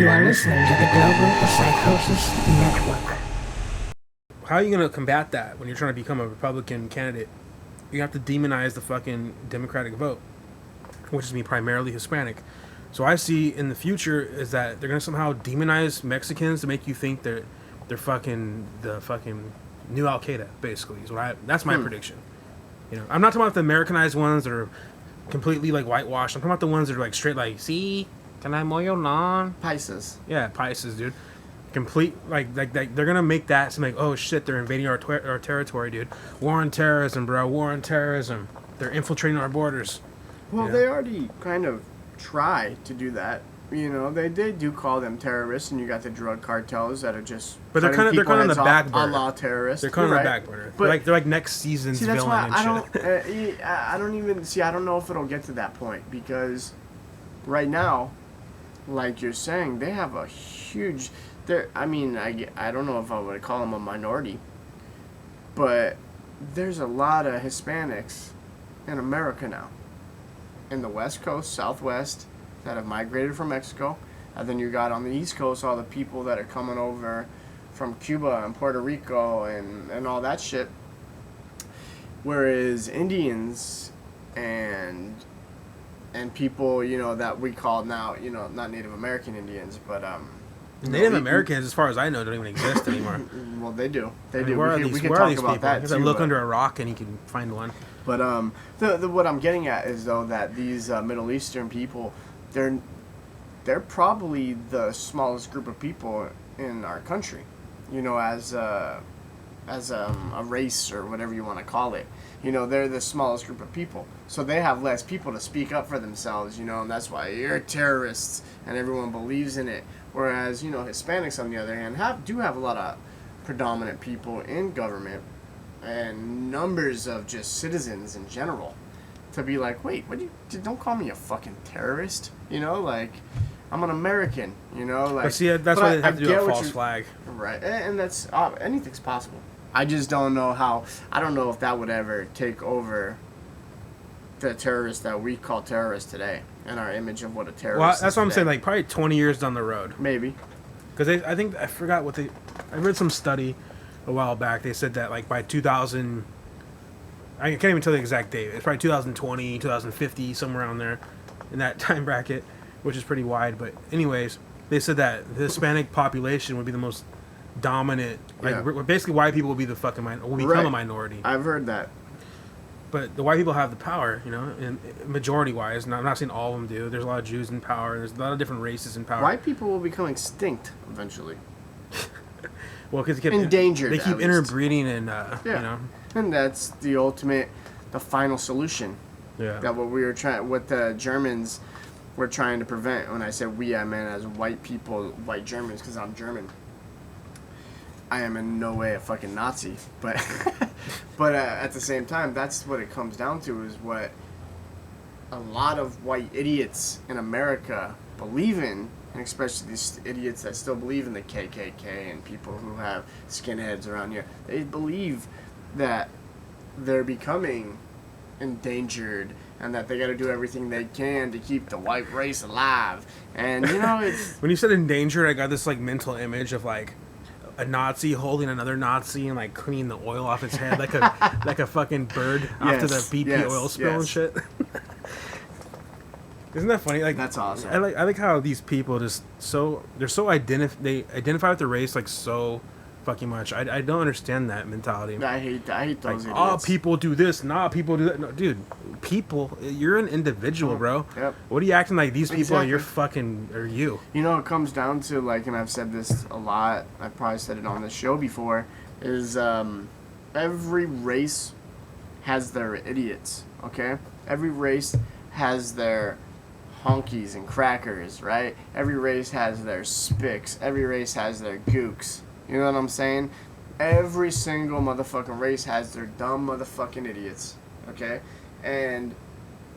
You are listening to the Global Psychosis Network. How are you going to combat that when you're trying to become a Republican candidate? You have to demonize the fucking Democratic vote, which is me primarily Hispanic. So I see in the future is that they're going to somehow demonize Mexicans to make you think they're fucking the fucking new Al Qaeda, basically. That's my prediction. You know, I'm not talking about the Americanized ones that are completely like whitewashed. I'm talking about the ones that are like straight like, see, can I mow your lawn? Paisas. Yeah, Paisas, dude. Complete like they're gonna make that seem like, oh shit, they're invading our territory, dude. War on terrorism, bro. War on terrorism. They're infiltrating our borders. Well, they already kind of try to do that. You know, they do call them terrorists, and you got the drug cartels that are just. But they're kind of on the back burner. Allah terrorists. They're kind of on the back burner. But they're like next season's see, that's villain why and shit. I don't even see. I don't know if it'll get to that point because right now, like you're saying, they have a huge. I mean, I don't know if I would call them a minority, but there's a lot of Hispanics in America now, in the West Coast, Southwest, that have migrated from Mexico, and then you got on the East Coast all the people that are coming over from Cuba and Puerto Rico and all that shit, whereas Indians and people, you know, that we call now, you know, not Native American Indians, but Native Americans, as far as I know, don't even exist anymore. Well, they do. They do. Where are We these can talk people? about that You too. look under a rock and you can find one. But what I'm getting at is though that these Middle Eastern people, they're probably the smallest group of people in our country. You know, as a race or whatever you want to call it. You know, they're the smallest group of people. So they have less people to speak up for themselves, you know, and that's why you're terrorists and everyone believes in it. Whereas, you know, Hispanics, on the other hand, do have a lot of predominant people in government and numbers of just citizens in general to be like, wait, don't call me a fucking terrorist, you know, like, I'm an American, you know, like. But see, that's why they have to do a false flag. Right, and that's, anything's possible. I just don't know I don't know if that would ever take over the terrorists that we call terrorists today and our image of what a terrorist is. Well, that's what I'm saying, like, probably 20 years down the road. Maybe. Because I forgot I read some study a while back. They said that, like, by 2000, I can't even tell the exact date. It's probably 2020, 2050, somewhere around there in that time bracket, which is pretty wide. But anyways, they said that the Hispanic population would be the most dominant, like, basically white people will be the fucking will become a minority. I've heard that. But the white people have the power, you know, and majority-wise. I'm not saying all of them do. There's a lot of Jews in power. There's a lot of different races in power. White people will become extinct eventually. Well, because endangered. They keep interbreeding and you know. And that's the final solution. Yeah. That what the Germans were trying to prevent. When I said we, I meant as white people, white Germans, because I'm German. I am in no way a fucking Nazi, but at the same time, that's what it comes down to, is what a lot of white idiots in America believe in, and especially these idiots that still believe in the KKK and people who have skinheads around here. They believe that they're becoming endangered and that they got to do everything they can to keep the white race alive. And, you know, it's... When you said endangered, I got this, like, mental image of, like, a Nazi holding another Nazi and, like, cleaning the oil off its head like a fucking bird after the BP oil spill and shit. Isn't that funny? Like, that's awesome. I like how these people they identify with their race like so fucking much. I don't understand that mentality. I hate those idiots. Oh, people do this, people do that. No, dude, you're an individual, bro. Yep. What are you acting like these people are you? You know, it comes down to, like, and I've said this a lot, I've probably said it on this show before, is every race has their idiots, okay? Every race has their honkies and crackers, right? Every race has their spicks. Every race has their gooks. You know what I'm saying? Every single motherfucking race has their dumb motherfucking idiots, okay? And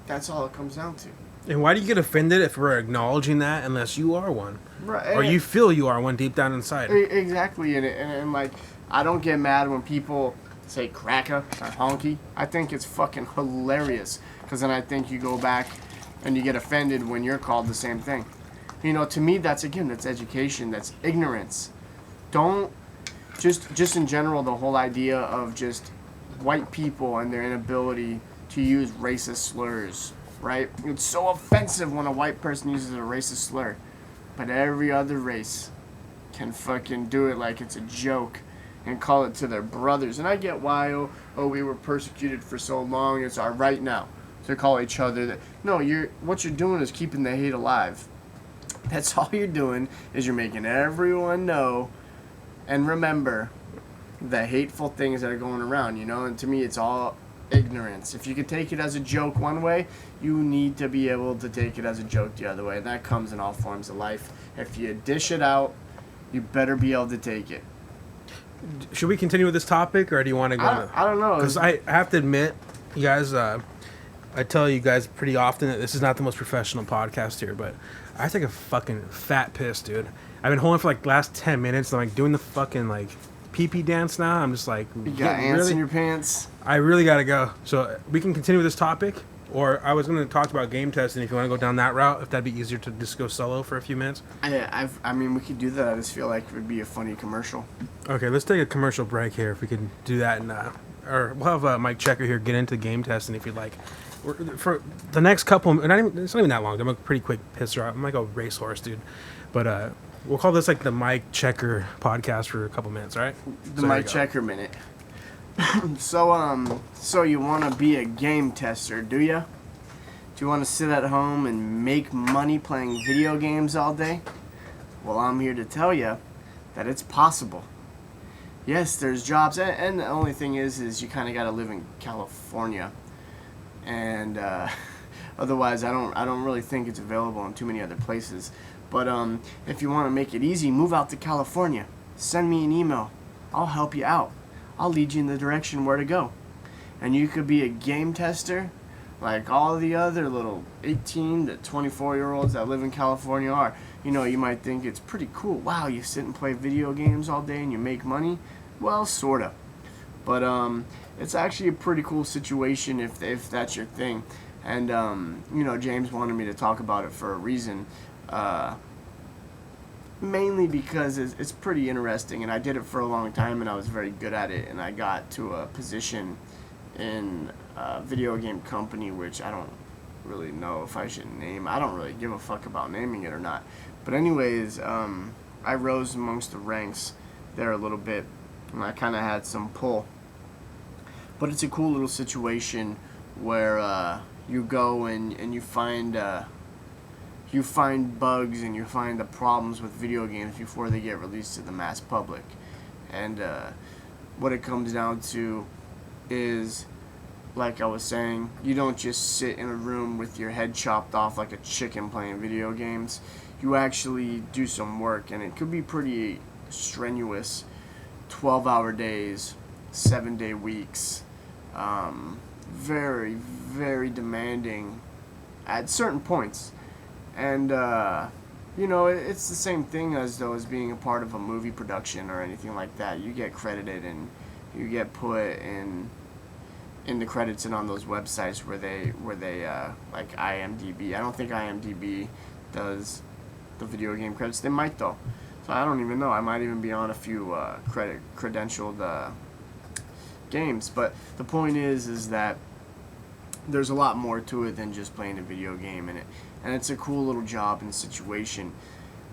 that's all it comes down to. And why do you get offended if we're acknowledging that unless you are one? Right. Or you feel you are one deep down inside. Exactly. And like, I don't get mad when people say cracker or honky. I think it's fucking hilarious. Because then I think you go back and you get offended when you're called the same thing. You know, to me, that's education, that's ignorance. Don't, just in general, the whole idea of just white people and their inability to use racist slurs, right? It's so offensive when a white person uses a racist slur, but every other race can fucking do it like it's a joke and call it to their brothers. And I get why, we were persecuted for so long, it's our right now to call each other that. No, what you're doing is keeping the hate alive. That's all you're doing, is you're making everyone know and remember the hateful things that are going around, you know? And to me, it's all ignorance. If you could take it as a joke one way, you need to be able to take it as a joke the other way. And that comes in all forms of life. If you dish it out, you better be able to take it. Should we continue with this topic, or do you want to go? I don't know. Because I have to admit, you guys, I tell you guys pretty often that this is not the most professional podcast here, but I take a fucking fat piss, dude. I've been holding for like the last 10 minutes. I'm like doing the fucking like pee-pee dance now. I'm just like, you got ants in your pants. I really gotta go. So we can continue with this topic, or I was going to talk about game testing if you want to go down that route, if that'd be easier to just go solo for a few minutes. I mean, we could do that. I just feel like it would be a funny commercial. Okay, let's take a commercial break here if we can do that, and or we'll have Mike Checker here get into game testing if you'd like. For the next couple, it's not even that long. I'm a pretty quick pisser. I'm like a racehorse, dude. But we'll call this like the Mike Checker podcast for a couple minutes, all right? The Mike Checker minute. So you want to be a game tester, do you? Do you want to sit at home and make money playing video games all day? Well, I'm here to tell you that it's possible. Yes, there's jobs, and the only thing is you kind of got to live in California. And otherwise, I don't really think it's available in too many other places. But if you want to make it easy, move out to California. Send me an email. I'll help you out. I'll lead you in the direction where to go. And you could be a game tester like all the other little 18 to 24-year-olds that live in California are. You know, you might think it's pretty cool. Wow, you sit and play video games all day and you make money? Well, sort of. But it's actually a pretty cool situation if that's your thing. And, you know, James wanted me to talk about it for a reason. Mainly because it's pretty interesting, and I did it for a long time, and I was very good at it, and I got to a position in a video game company, which I don't really know if I should name. I don't really give a fuck about naming it or not. But anyways, I rose amongst the ranks there a little bit, and I kind of had some pull. But it's a cool little situation where you go and you find bugs and you find the problems with video games before they get released to the mass public. And what it comes down to is, like I was saying, you don't just sit in a room with your head chopped off like a chicken playing video games. You actually do some work, and it could be pretty strenuous. 12-hour days, 7-day weeks, very, very demanding at certain points. And, you know, it's the same thing as being a part of a movie production or anything like that. You get credited and you get put in the credits and on those websites where they like IMDb. I don't think IMDb does the video game credits. They might, though. So I don't even know. I might even be on a few credentialed games. But the point is that there's a lot more to it than just playing a video game, and it's a cool little job and situation.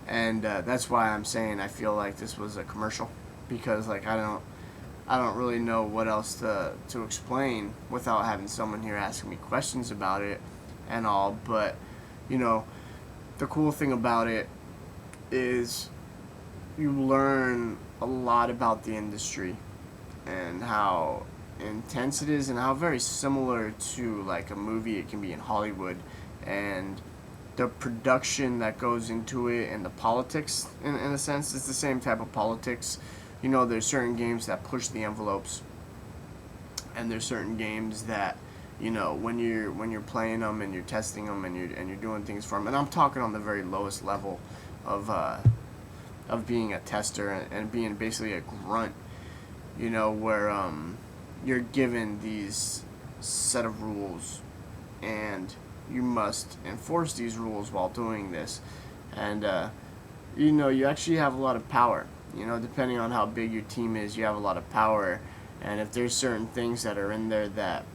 And that's why I'm saying I feel like this was a commercial, because like I don't really know what else to explain without having someone here asking me questions about it and all. But you know, the cool thing about it is you learn a lot about the industry and how intense it is, and how very similar to like a movie it can be in Hollywood, and the production that goes into it, and the politics in a sense. It's the same type of politics. You know, there's certain games that push the envelopes, and there's certain games that, you know, when you're playing them and you're testing them and you're doing things for them. And I'm talking on the very lowest level of being a tester and being basically a grunt. You know, where you're given these set of rules, and you must enforce these rules while doing this. And, you know, you actually have a lot of power. You know, depending on how big your team is, you have a lot of power. And if there's certain things that are in there that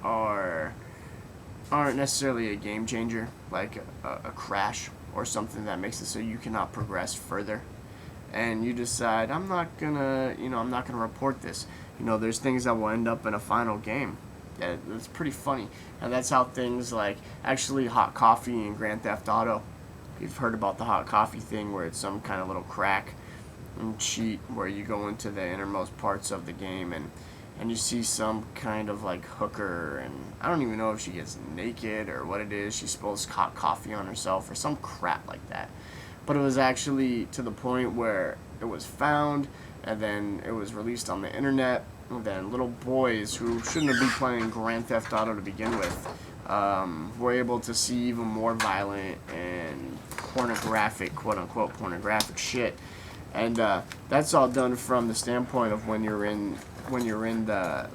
aren't necessarily a game changer, like a crash or something that makes it so you cannot progress further, and you decide, I'm not gonna report this. You know, there's things that will end up in a final game. That's pretty funny. And that's how things like actually hot coffee and Grand Theft Auto. You've heard about the hot coffee thing where it's some kind of little crack and cheat where you go into the innermost parts of the game and you see some kind of like hooker, and I don't even know if she gets naked or what it is. She spills hot coffee on herself or some crap like that. But it was actually to the point where it was found, and then it was released on the internet, and then little boys who shouldn't have been playing Grand Theft Auto to begin with were able to see even more violent and pornographic, quote-unquote, pornographic shit. And that's all done from the standpoint of when you're in the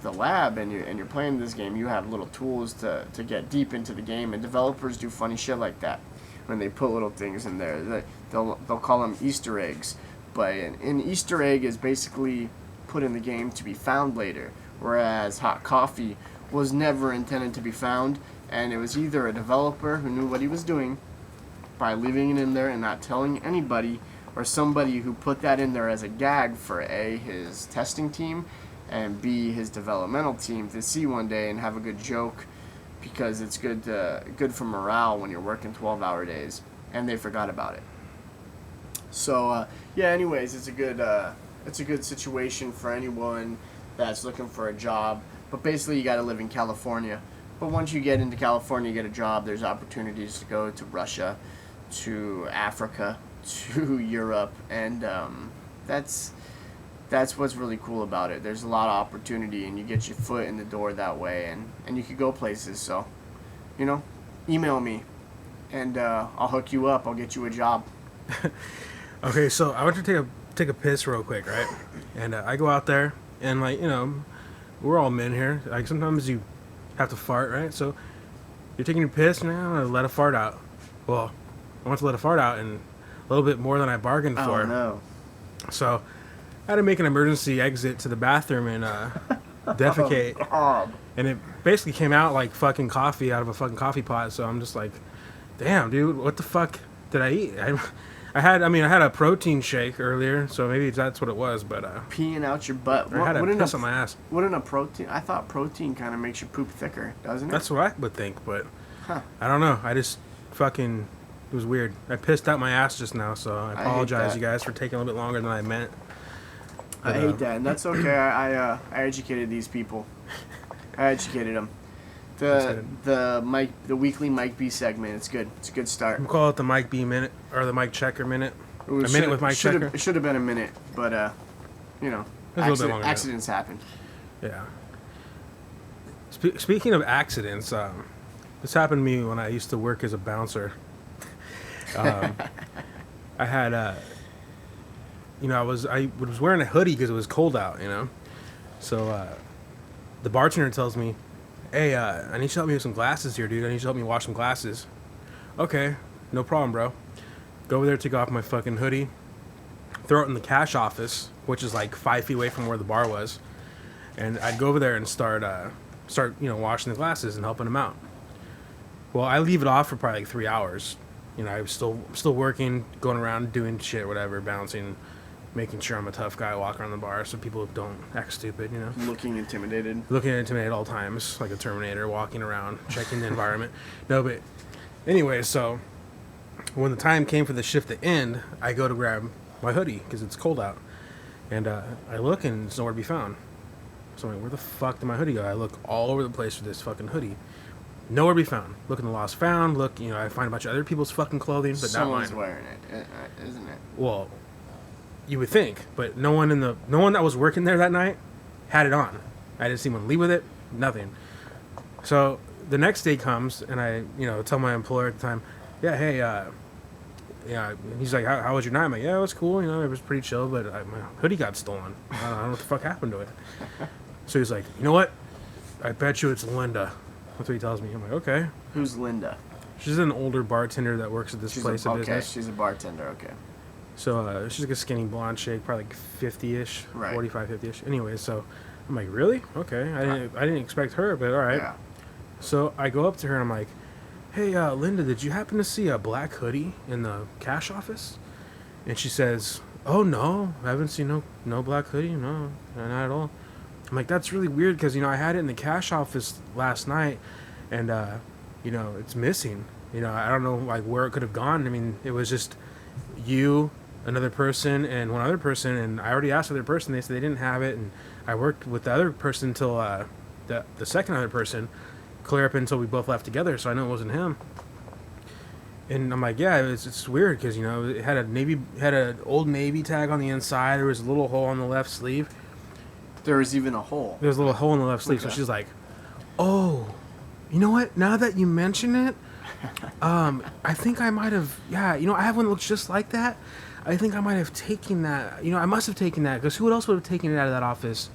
lab and you're playing this game, you have little tools to get deep into the game, and developers do funny shit like that when they put little things in there. They'll call them Easter eggs, but an Easter egg is basically put in the game to be found later, whereas hot coffee was never intended to be found, and it was either a developer who knew what he was doing by leaving it in there and not telling anybody, or somebody who put that in there as a gag for A, his testing team, and B, his developmental team to see one day and have a good joke, because it's good for morale when you're working 12-hour days, and they forgot about it. So yeah, anyways, it's a good situation for anyone that's looking for a job. But basically, you got to live in California. But once you get into California, you get a job, there's opportunities to go to Russia, to Africa, to Europe, and that's what's really cool about it. There's a lot of opportunity, and you get your foot in the door that way, and you could go places. So, you know, email me, and I'll hook you up. I'll get you a job. Okay, so I want to take a piss real quick, right? And I go out there, and like, you know, we're all men here. Like, sometimes you have to fart, right? So you're taking your piss, and I'm gonna let a fart out. Well, I want to let a fart out, and a little bit more than I bargained for. Oh no! So I had to make an emergency exit to the bathroom and defecate. Oh, and it basically came out like fucking coffee out of a fucking coffee pot. So I'm just like, damn, dude, what the fuck did I eat? I had a protein shake earlier, so maybe that's what it was. But peeing out your butt. I had a piss on my ass. Wouldn't a protein? I thought protein kind of makes your poop thicker, doesn't it? That's what I would think, but I don't know. I just fucking. It was weird. I pissed out my ass just now, so I apologize, you guys, for taking a little bit longer than I meant. But, I hate that, and that's okay. I educated these people. I educated them. The weekly Mike B segment. It's good. It's a good start. I'm call it the Mike B minute or the Mike Checker minute. A minute with Mike Checker. It should have been a minute, but you know, accidents happen. Yeah. Speaking of accidents, this happened to me when I used to work as a bouncer. I had I was wearing a hoodie because it was cold out, you know. So the bartender tells me, "Hey, I need you to help me with some glasses here, dude. I need you to help me wash some glasses." Okay, no problem, bro. Go over there, take off my fucking hoodie, throw it in the cash office, which is like 5 feet away from where the bar was, and I'd go over there and start washing the glasses and helping them out. Well, I leave it off for probably like 3 hours. You know, I was still working, going around doing shit, whatever, bouncing, making sure I'm a tough guy walking around the bar so people don't act stupid, you know. Looking intimidated at all times, like a Terminator, walking around, checking the environment. No, but anyway, so when the time came for the shift to end, I go to grab my hoodie because it's cold out. And I look and it's nowhere to be found. So I'm like, where the fuck did my hoodie go? I look all over the place for this fucking hoodie. Nowhere to be found. Look in the lost found. Look, you know, I find a bunch of other people's fucking clothing, but not mine. Someone's wearing it, isn't it? Well, you would think, but no one that was working there that night had it on. I didn't see anyone leave with it. Nothing. So the next day comes, and I, tell my employer at the time, yeah, hey, and he's like, how was your night? I'm like, yeah, it was cool. You know, it was pretty chill, but my hoodie got stolen. I don't know what the fuck happened to it. So he's like, you know what? I bet you it's Linda. That's what he tells me. I'm like, okay. Who's Linda? She's an older bartender that works at this place of business. Okay, she's a bartender. Okay. So she's like a skinny blonde chick, probably like 50-ish, Right. 45, 50-ish. Anyway, so I'm like, really? Okay. I didn't expect her, but all right. Yeah. So I go up to her and I'm like, hey, Linda, did you happen to see a black hoodie in the cash office? And she says, oh, no, I haven't seen no black hoodie. No, not at all. I'm like, that's really weird because, I had it in the cash office last night and, it's missing. I don't know, like, where it could have gone. I mean, it was just you, another person, and one other person, and I already asked the other person. They said they didn't have it, and I worked with the other person until the second other person clear up until we both left together, so I know it wasn't him. And I'm like, yeah, it's weird because it had an old Navy tag on the inside. There was a little hole on the left sleeve. There was even a hole. There was a little hole in the left sleeve. Okay. So she's like, oh, you know what? Now that you mention it, I think I might have. Yeah, I have one that looks just like that. I think I might have taken that. I must have taken that because who else would have taken it out of that office?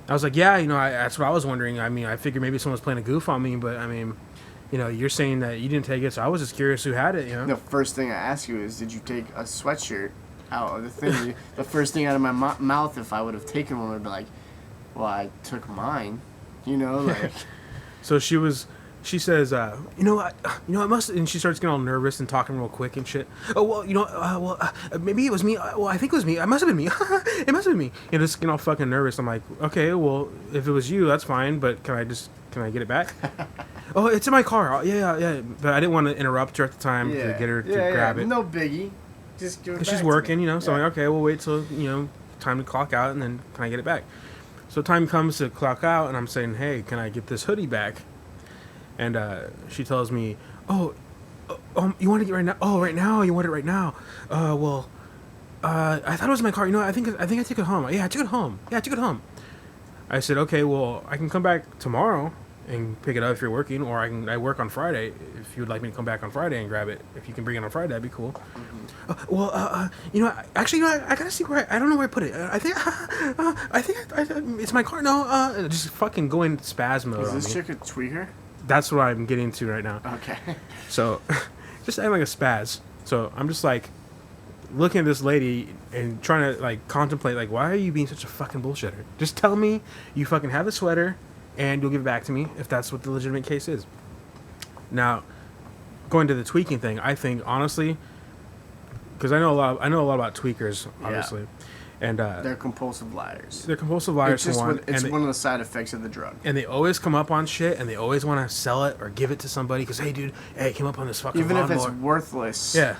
I was like, yeah, that's what I was wondering. I mean, I figured maybe someone was playing a goof on me, but I mean, you're saying that you didn't take it, so I was just curious who had it, The first thing I ask you is, did you take a sweatshirt out of the thing? The first thing out of my mouth, if I would have taken one, would be like, well, I took mine, like. So she says, I must, and she starts getting all nervous and talking real quick and shit. Oh, well, maybe it was me. Well, I think it was me. It must have been me. It must have been me. Just getting all fucking nervous. I'm like, okay, well, if it was you, that's fine, but can I get it back? Oh, it's in my car. Yeah. But I didn't want to interrupt her at the time to get her to grab it. No biggie. Just give it back. She's working, so I'm like, okay, we'll wait till, time to clock out, and then can I get it back? So time comes to clock out, and I'm saying, hey, can I get this hoodie back? And she tells me, you want it right now? Oh, right now? You want it right now? I thought it was in my car. I think I took it home. Yeah, I took it home. I said, okay, well, I can come back tomorrow and pick it up if you're working, or I work on Friday. If you would like me to come back on Friday and grab it, if you can bring it on Friday, that'd be cool. Mm-hmm. Actually, I gotta see where I don't know where I put it. I think it's my car. No, just fucking go in spaz mode. Is this chick a tweaker? That's what I'm getting to right now. Okay. So, just acting like a spaz. So I'm just like looking at this lady and trying to like contemplate like, why are you being such a fucking bullshitter? Just tell me you fucking have the sweater and you'll give it back to me if that's what the legitimate case is. Now, going to the tweaking thing, I think honestly, because I know a lot about tweakers, obviously. Yeah. And they're compulsive liars. They're compulsive liars. It's just one of the side effects of the drug. And they always come up on shit, and they always want to sell it or give it to somebody because, hey, dude, I came up on this fucking even lawnmower. If it's worthless. Yeah.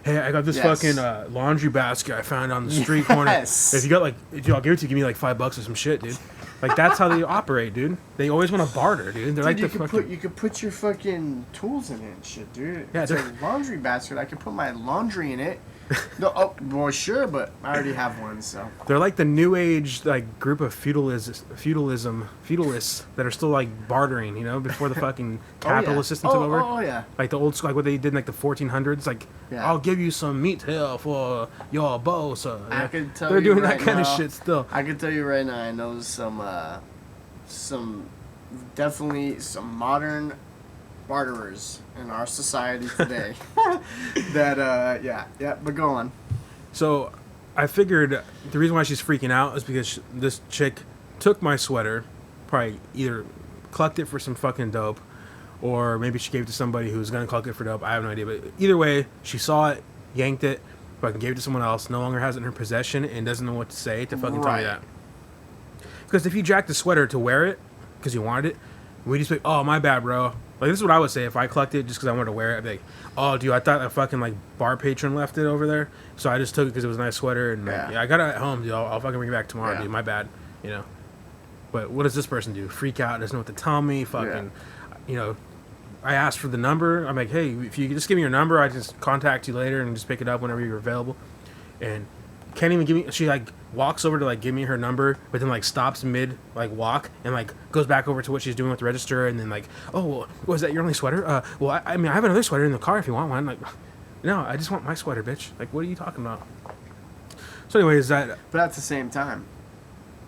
Hey, I got this fucking laundry basket I found on the street corner. If you got dude, I'll give it to you. Give me like $5 or some shit, dude. Like that's how they operate, dude. They always want to barter, dude. They're dude, like you could put your fucking tools in it and shit, dude. Yeah, it's a laundry basket. I could put my laundry in it. No, well, sure, but I already have one, so. They're like the new age like group of feudalists that are still like bartering, before the fucking capitalist system took over. Oh yeah. Like the old school, like what they did in like the 1400s. Like, I'll give you some meat here for your bow. So I can tell they're doing right that kind now, of shit still. I can tell you right now, I know definitely some modern barterers in our society today. But go on. So I figured the reason why she's freaking out is because this chick took my sweater, probably either clucked it for some fucking dope, or maybe she gave it to somebody who was going to cluck it for dope. I have no idea. But either way, she saw it, yanked it, fucking gave it to someone else, no longer has it in her possession, and doesn't know what to say to fucking tell me that. Because if you jacked the sweater to wear it, because you wanted it, we just be like, oh, my bad, bro. Like, this is what I would say if I clucked it just because I wanted to wear it. I'd be like, oh, dude, I thought a fucking, like, bar patron left it over there. So I just took it because it was a nice sweater. And, I got it at home, dude. I'll fucking bring it back tomorrow, dude. My bad. But what does this person do? Freak out, doesn't know what to tell me. Fucking, I asked for the number. I'm like, hey, if you just give me your number, I just contact you later and just pick it up whenever you're available. And can't even give me, she, like, walks over to, like, give me her number, but then, like, stops mid, like, walk, and, like, goes back over to what she's doing with the register, and then, like, oh, well, was that your only sweater? Well, I mean, I have another sweater in the car if you want one. Like, no, I just want my sweater, bitch. Like, what are you talking about? So, anyways, But at the same time,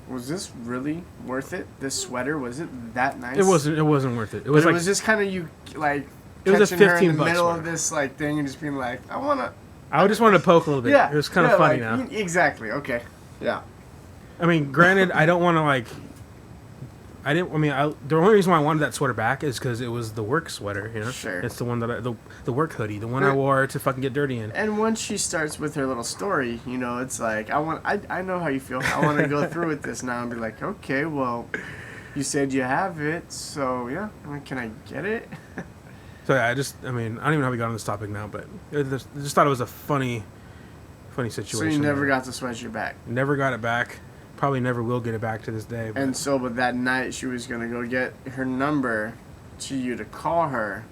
was this really worth it? This sweater, was it that nice? It wasn't worth it. It was just kind of you, like, It was a catching her in 15 the bucks middle sweater. of this like thing and just being like, I just wanted to poke a little bit. yeah, It was kind of funny like, now. Exactly. Okay. Yeah. I mean, granted, I don't want to like. The only reason why I wanted that sweater back is because it was the work sweater. You know, Sure. It's the one that the work hoodie, the one I wore to fucking get dirty in. And once she starts with her little story, you know, it's like I know how you feel. I want to go through with this now and be like, okay, well, you said you have it, so yeah, can I get it? So yeah, I don't even know how we got on this topic now, but I just thought it was a funny situation. So you never got the sweatshirt back. Never got it back. Probably never will get it back to this day. And so, but that night she was gonna go get her number to you to call her.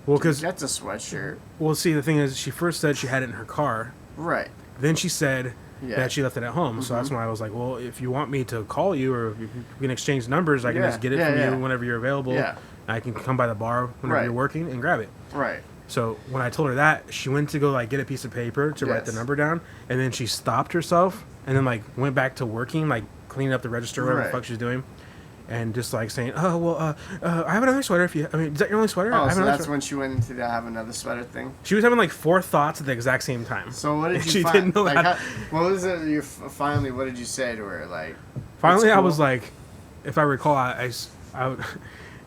Well, because that's a sweatshirt. Well, see, the thing is, she first said she had it in her car. Right. Then she said that she left it at home. Mm-hmm. So that's why I was like, well, if you want me to call you or if we can exchange numbers, I can just get it from you whenever you're available. Yeah. I can come by the bar whenever you're working and grab it. Right. So when I told her that, she went to go like get a piece of paper to write the number down, and then she stopped herself and then like went back to working, like cleaning up the register, whatever the fuck she's doing, and just like saying, "Oh well, I have another sweater. Is that your only sweater?" Oh, so that's when she went into the have another sweater thing. She was having like 4 thouts at the exact same time. So what did you? She didn't know like, what was it? Finally, what did you say to her? Like, finally, I was like, if I recall, I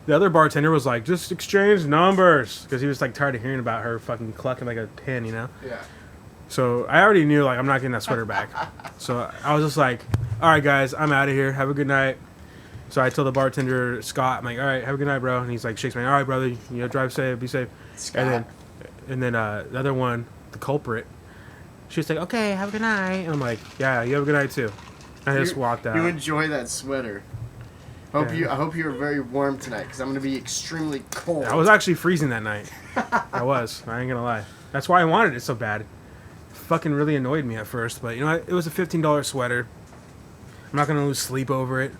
the other bartender was like, just exchange numbers, because he was like tired of hearing about her fucking clucking like a pin, you know? Yeah. So I already knew like I'm not getting that sweater back. So I was just like, all right guys, I'm out of here. Have a good night. So I told the bartender Scott, I'm like, all right, have a good night, bro. And he's like, shakes my hand, all right, brother, drive safe, be safe. Scott. And then the other one, the culprit, she was like, okay, have a good night. And I'm like, yeah, you have a good night too. And I just walked out. You enjoy that sweater. I hope you were very warm tonight, because I'm going to be extremely cold. I was actually freezing that night. I was. I ain't gonna lie. That's why I wanted it so bad. It fucking really annoyed me at first, but you know what? It was a $15 sweater. I'm not gonna lose sleep over it.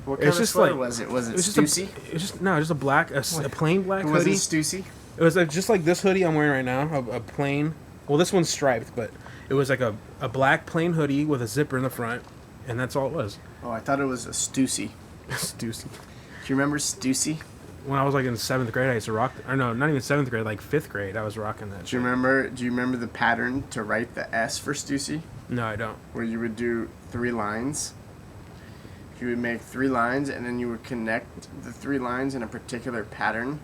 What kind of sweater was it? Was it Stussy? Just a black, a plain black hoodie. Was it Stussy? It was like, just like this hoodie I'm wearing right now, a plain. Well, this one's striped, but it was like a black plain hoodie with a zipper in the front, and that's all it was. Oh, I thought it was a Stussy. Stussy. Do you remember Stussy? When I was like in 7th grade, I used to rock. Or no, not even 7th grade, like 5th grade, I was rocking that. Do you remember the pattern to write the S for Stussy? No, I don't. Where you would do 3 lines. You would make 3 lines, and then you would connect the 3 lines in a particular pattern,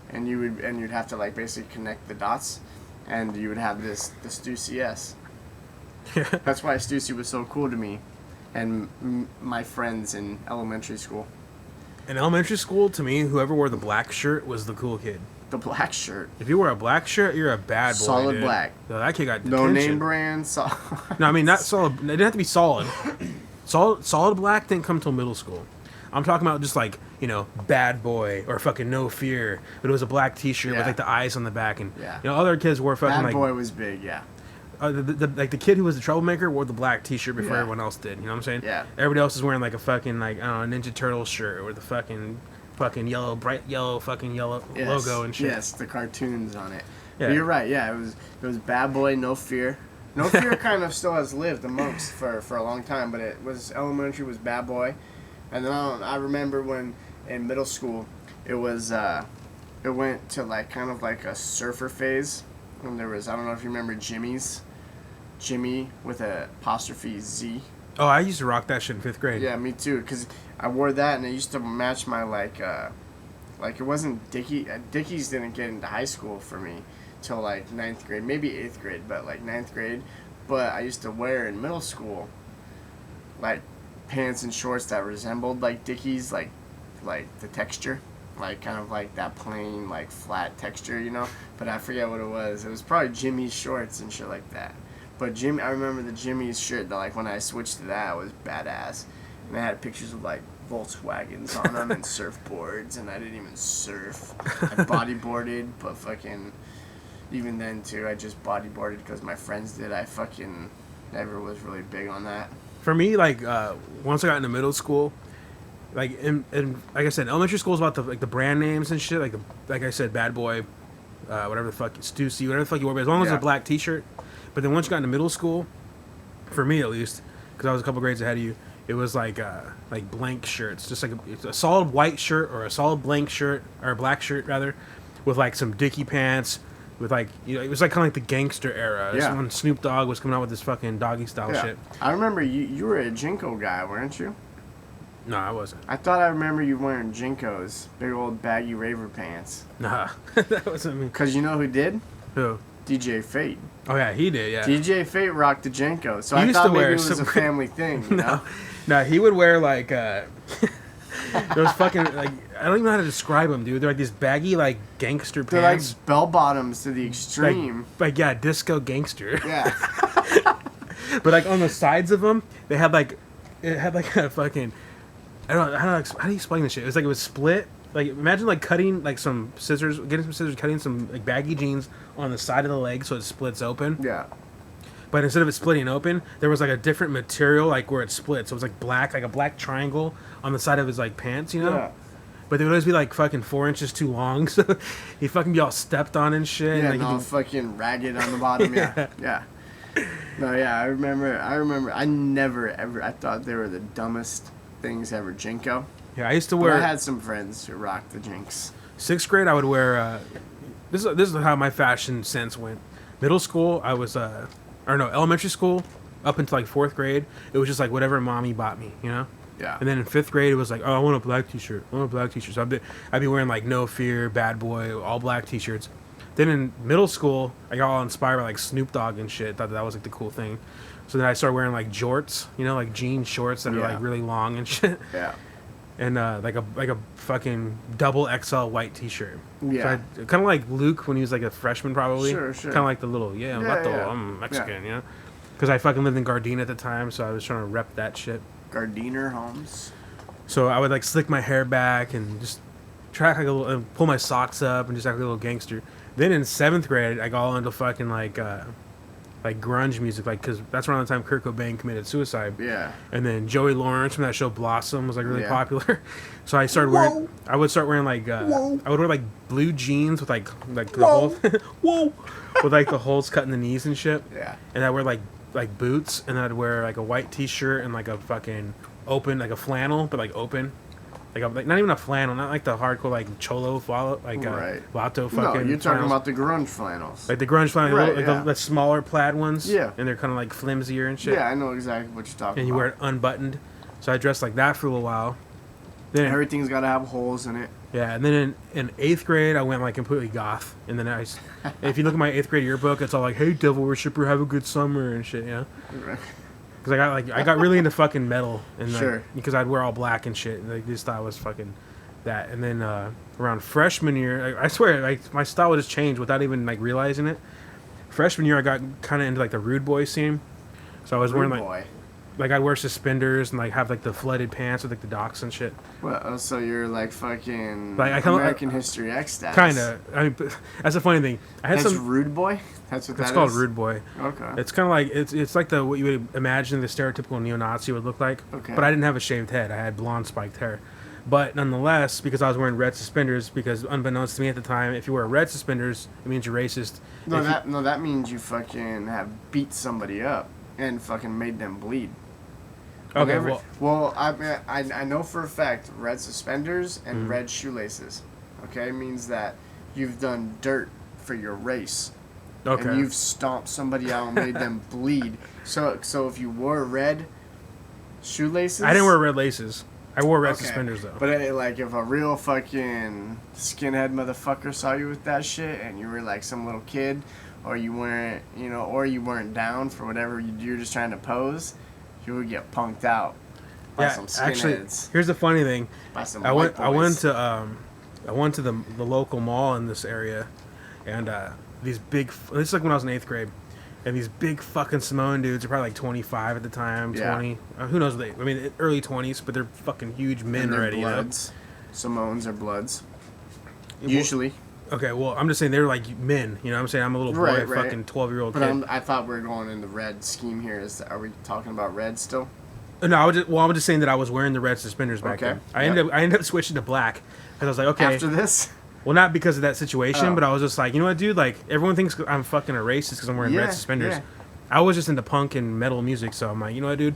and you'd have to like basically connect the dots, and you would have the Stussy S. That's why Stussy was so cool to me, and my friends in elementary school. In elementary school, to me, whoever wore the black shirt was the cool kid. The black shirt. If you wear a black shirt, you're a bad boy. Solid dude. black. No, that kid got detention. No name brand. No, I mean not solid. It didn't have to be solid. Solid black didn't come till middle school. I'm talking about just like, bad boy or fucking no fear. But it was a black T-shirt with like the eyes on the back, and other kids wore fucking bad boy was big, yeah. The kid who was the troublemaker wore the black T-shirt before everyone else did. You know what I'm saying? Yeah. Everybody else is wearing like a fucking Ninja Turtle shirt with the fucking yellow, bright yellow, fucking yellow logo and shit. Yes, the cartoons on it. Yeah. But you're right. Yeah, it was bad boy, no fear. No fear kind of still has lived amongst for a long time, but it was elementary was bad boy, and then I remember when in middle school it was it went to like kind of like a surfer phase, and there was I don't know if you remember Jimmy with a apostrophe Z. Oh, I used to rock that shit in 5th grade. Yeah, me too, because I wore that and it used to match my like it wasn't Dickies didn't get into high school for me till like 9th grade, maybe 8th grade, but like 9th grade. But I used to wear in middle school like pants and shorts that resembled like Dickies, like the texture, like kind of like that plain like flat texture, but I forget what it was. It was probably Jimmy's shorts and shit like that. But I remember the Jimmy's shirt that like when I switched to that was badass, and they had pictures of like Volkswagens on them and surfboards, and I didn't even surf. I bodyboarded, but fucking even then too, I just bodyboarded because my friends did. I fucking never was really big on that. For me, like once I got into middle school, like and like I said, elementary school is about the brand names and shit. Like I said, bad boy, whatever the fuck, Stussy, whatever the fuck you wore. But as long as it's a black T-shirt. But then once you got into middle school, for me at least, because I was a couple grades ahead of you, it was like blank shirts, just like a solid white shirt or a solid blank shirt or a black shirt rather, with like some dicky pants, with like it was like kind of like the gangster era. Yeah. When Snoop Dogg was coming out with this fucking doggy style shit. I remember you were a Jinko guy, weren't you? No, I wasn't. I thought I remember you wearing Jinkos, big old baggy raver pants. Nah, that wasn't me. Cause you know who did? Who? DJ Fate. Oh yeah, he did. Yeah. DJ Fate rocked the Jinko, so He I used thought to maybe wear it was some- a family thing. You know? No, he would wear like those fucking like I don't even know how to describe them, dude. They're like these baggy like gangster They're pants. like bell bottoms to the extreme. Like yeah, disco gangster. Yeah. But like on the sides of them, they had like it had like a fucking I don't know how do you explain this shit? It was like it was split. Like imagine like cutting like some scissors, getting some scissors, cutting some like baggy jeans on the side of the leg so it splits open. Yeah. But instead of it splitting open, there was like a different material like where it split. So it was like black, like a black triangle on the side of his like pants, you know? Yeah. But they would always be like fucking 4 inches too long, so he'd fucking be all stepped on and shit. Yeah, and, like, and all fucking ragged on the bottom. Yeah. Yeah. No, yeah, I remember. I never ever. I thought they were the dumbest things ever. Jinko. yeah, I used to But wear. I had some friends who rocked the Jinx. 6th grade, I would wear. This is how my fashion sense went. Middle school, I was elementary school, up until like 4th grade, it was just like whatever mommy bought me, you know. Yeah. And then in 5th grade, it was like, oh, I want a black T-shirt. I want a black T-shirt. So I'd be wearing like No Fear, Bad Boy, all black T-shirts. Then in middle school, I got all inspired by like Snoop Dogg and shit. Thought that was like the cool thing. So then I started wearing like jorts, you know, like jean shorts that are like really long and shit. Yeah. And like a fucking double XL white T-shirt. Yeah. So kind of like Luke when he was like a freshman, probably. Sure. Kind of like the little I'm Mexican, you know. Because I fucking lived in Gardena at the time, so I was trying to rep that shit. Gardiner Homes. So I would like slick my hair back and just track like a little, and pull my socks up and just act like a little gangster. Then in 7th grade, I got all into fucking like grunge music, like because that's around the time Kurt Cobain committed suicide. Yeah. And then Joey Lawrence from that show Blossom was like really popular. So I started wearing. I would start wearing like. I would wear like blue jeans with like the holes. Whoa. With like the holes cut in the knees and shit. Yeah. And I'd wear like boots, and I'd wear like a white T-shirt and like a fucking open like a flannel, but like open. Like not even a flannel, not like the hardcore like cholo follow like Vato fucking. No, you're talking flannels. about the grunge flannels. Like the grunge flannel, Right, like the smaller plaid ones. Yeah. And they're kind of like flimsier and shit. Yeah, I know exactly what you're talking about. And you wear it unbuttoned. So I dressed like that for a little while. Then Everything's got to have holes in it. yeah, and then in 8th grade I went like completely goth. And then if you look at my 8th grade yearbook, it's all like, "Hey, devil worshipper, have a good summer" and shit, you know. Because I got really into fucking metal and Sure. because I'd wear all black and shit. And they just thought I was fucking that. And then around freshman year, I swear, like my style would just change without even like realizing it. Freshman year, I got kind of into like the rude boy scene. So I was wearing like I'd wear suspenders and like have like the flooded pants with like the docks and shit. Well, so you're like fucking Like, American History X status. Kind of. I mean, that's a funny thing. I had That's some. Rude Boy? That's what that is? It's called rude boy. Okay. It's kind of like it's like what you would imagine the stereotypical neo-Nazi would look like. Okay. But I didn't have a shaved head. I had blonde spiked hair. But nonetheless, because I was wearing red suspenders, because unbeknownst to me at the time, if you wear red suspenders, it means you're racist. No, that means you fucking have beat somebody up and fucking made them bleed. Okay, well, I know for a fact red suspenders and red shoelaces, okay, means that you've done dirt for your race. Okay. And you've stomped somebody out and made them bleed. So if you wore red shoelaces... I didn't wear red laces. I wore red suspenders, though. But, like, if a real fucking skinhead motherfucker saw you with that shit and you were, like, some little kid, or you weren't, or you weren't down for whatever you're just trying to pose, you would get punked out by some skinheads. Actually, here's the funny thing. By some I white boys. I went to the local mall in this area, and these big... This is like when I was in 8th grade. And these big fucking Samoan dudes are probably like 25 at the time, 20. Who knows what I mean, early 20s, but they're fucking huge men already. Bloods. You know? Samoans are bloods. Usually. Okay, well, I'm just saying they're like men. You know what I'm saying? I'm a little boy, fucking 12-year-old kid. But I thought we were going in the red scheme here. Are we talking about red still? No, I was just saying that I was wearing the red suspenders back then. I ended up switching to black because I was like, okay. After this? Well, not because of that situation, but I was just like, you know what, dude? Like, everyone thinks I'm fucking a racist because I'm wearing red suspenders. Yeah. I was just into punk and metal music, so I'm like, you know what, dude?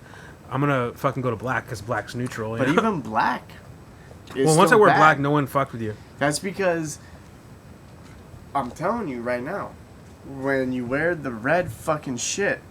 I'm gonna fucking go to black because black's neutral. But even black. Well, once I wear black, no one fucked with you. That's because I'm telling you right now, when you wear the red fucking shit